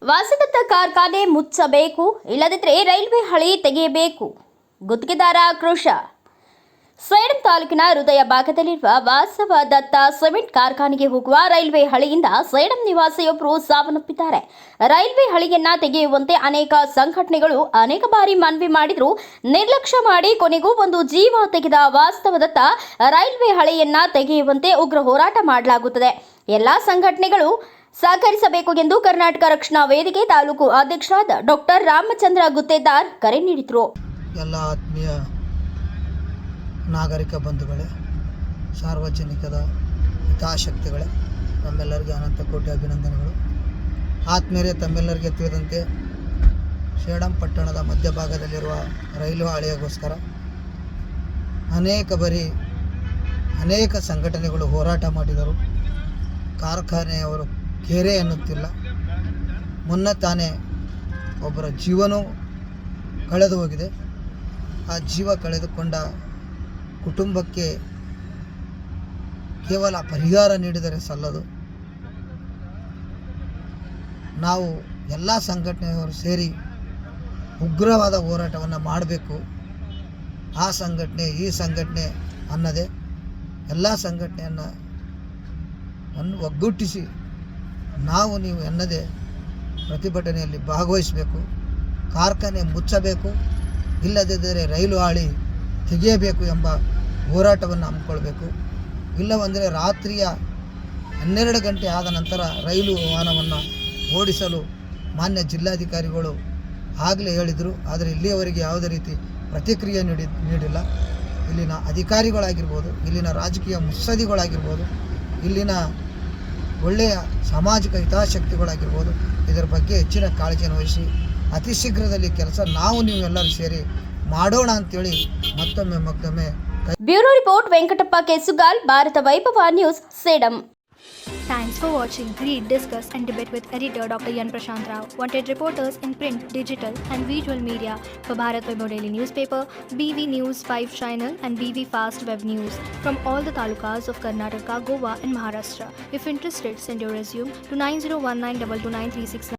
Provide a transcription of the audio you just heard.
ವಾಸದತ್ತ ಕಾರ್ಖಾನೆ ಮುಚ್ಚಬೇಕು, ಇಲ್ಲದಿದ್ದರೆ ರೈಲ್ವೆ ಹಳಿ ತೆಗೆಯಬೇಕು. ಗುತ್ತಿಗೆದಾರ ಆಕ್ರೋಶ. ಸೇಡಂ ತಾಲೂಕಿನ ಹೃದಯ ಭಾಗದಲ್ಲಿರುವ ವಾಸವದತ್ತ ಸಿಮೆಂಟ್ ಕಾರ್ಖಾನೆಗೆ ಹೋಗುವ ರೈಲ್ವೆ ಹಳಿಯಿಂದ ಸೇಡಂ ನಿವಾಸಿಯೊಬ್ಬರು ಸಾವನ್ನಪ್ಪಿದ್ದಾರೆ. ರೈಲ್ವೆ ಹಳಿಯನ್ನ ತೆಗೆಯುವಂತೆ ಅನೇಕ ಸಂಘಟನೆಗಳು ಅನೇಕ ಬಾರಿ ಮನವಿ ಮಾಡಿದ್ರು, ನಿರ್ಲಕ್ಷ್ಯ ಮಾಡಿ ಕೊನೆಗೂ ಒಂದು ಜೀವ ತೆಗೆದ ವಾಸ್ತವದತ್ತ ರೈಲ್ವೆ ಹಳಿಯನ್ನ ತೆಗೆಯುವಂತೆ ಉಗ್ರ ಹೋರಾಟ ಮಾಡಲಾಗುತ್ತದೆ. ಎಲ್ಲಾ ಸಂಘಟನೆಗಳು ಸಹಕರಿಸಬೇಕು ಎಂದು ಕರ್ನಾಟಕ ರಕ್ಷಣಾ ವೇದಿಕೆ ತಾಲೂಕು ಅಧ್ಯಕ್ಷರಾದ ಡಾಕ್ಟರ್ ರಾಮಚಂದ್ರ ಗುತ್ತೇದಾರ್ ಕರೆ ನೀಡಿದರು. ಎಲ್ಲ ಆತ್ಮೀಯ ನಾಗರಿಕ ಬಂಧುಗಳೇ, ಸಾರ್ವಜನಿಕದ ಹಿತಾಸಕ್ತಿಗಳೇ, ನಮ್ಮೆಲ್ಲರಿಗೆ ಅನಂತ ಕೋಟಿ ಅಭಿನಂದನೆಗಳು. ಆತ್ಮೀಯರೇ, ತಮ್ಮೆಲ್ಲರಿಗೆ ತಿಳಿದಂತೆ ಸೇಡಂ ಪಟ್ಟಣದ ಮಧ್ಯಭಾಗದಲ್ಲಿರುವ ರೈಲು ಹಳಿಗೋಸ್ಕರ ಅನೇಕ ಸಂಘಟನೆಗಳು ಹೋರಾಟ ಮಾಡಿದರು. ಕಾರ್ಖಾನೆಯವರು ಕೆರೆ ಎನ್ನುತ್ತಿಲ್ಲ. ಮುನ್ನ ತಾನೇ ಒಬ್ಬರ ಜೀವನೂ ಕಳೆದು ಹೋಗಿದೆ. ಆ ಜೀವ ಕಳೆದುಕೊಂಡ ಕುಟುಂಬಕ್ಕೆ ಕೇವಲ ಪರಿಹಾರ ನೀಡಿದರೆ ಸಲ್ಲದು. ನಾವು ಎಲ್ಲ ಸಂಘಟನೆಯವರು ಸೇರಿ ಉಗ್ರವಾದ ಹೋರಾಟವನ್ನು ಮಾಡಬೇಕು. ಆ ಸಂಘಟನೆ ಈ ಸಂಘಟನೆ ಅನ್ನದೇ ಎಲ್ಲ ಸಂಘಟನೆಯನ್ನು ಒಗ್ಗೂಡಿಸಿ ನಾವು ನೀವು ಎನ್ನದೇ ಪ್ರತಿಭಟನೆಯಲ್ಲಿ ಭಾಗವಹಿಸಬೇಕು. ಕಾರ್ಖಾನೆ ಮುಚ್ಚಬೇಕು, ಇಲ್ಲದಿದ್ದರೆ ರೈಲು ಹಳಿ ತೆಗೆಯಬೇಕು ಎಂಬ ಹೋರಾಟವನ್ನು ಹಮ್ಮಿಕೊಳ್ಬೇಕು. ಇಲ್ಲವೆಂದರೆ ರಾತ್ರಿಯ 12 ಗಂಟೆ ಆದ ನಂತರ ರೈಲು ವಾಹನವನ್ನು ಓಡಿಸಲು ಮಾನ್ಯ ಜಿಲ್ಲಾಧಿಕಾರಿಗಳು ಆಗಲೇ ಹೇಳಿದರು. ಆದರೆ ಇಲ್ಲಿಯವರೆಗೆ ಯಾವುದೇ ರೀತಿ ಪ್ರತಿಕ್ರಿಯೆ ನೀಡಿಲ್ಲ. ಇಲ್ಲಿನ ಅಧಿಕಾರಿಗಳಾಗಿರ್ಬೋದು, ಇಲ್ಲಿನ ರಾಜಕೀಯ ಮುತ್ಸದ್ದಿಗಳಾಗಿರ್ಬೋದು, ಇಲ್ಲಿನ ಒಳ್ಳೆಯ ಸಾಮಾಜಿಕ ಹಿತಾಸಕ್ತಿಗಳಾಗಿರ್ಬೋದು, ಇದರ ಬಗ್ಗೆ ಹೆಚ್ಚಿನ ಕಾಳಜಿಯನ್ನು ವಹಿಸಿ ಅತಿ ಶೀಘ್ರದಲ್ಲಿ ಕೆಲಸ ನಾವು ನೀವೆಲ್ಲರೂ ಸೇರಿ ಮಾಡೋಣ ಅಂತೇಳಿ ಮತ್ತೊಮ್ಮೆ ಬ್ಯೂರೋ ರಿಪೋರ್ಟ್ ವೆಂಕಟಪ್ಪ ಕೆಸುಗಾಲ್, ಭಾರತ ವೈಭವ news, Sedam. Thanks for watching. Read, discuss and debate with editor Dr. Yan Prashant Rao. Wanted reporters in print, digital and visual media for Bharat Vaibhav Daily Newspaper, BV News 5 Channel and BV Fast Web News from all the talukas of Karnataka, Goa and Maharashtra. If interested, send your resume to 9019229369.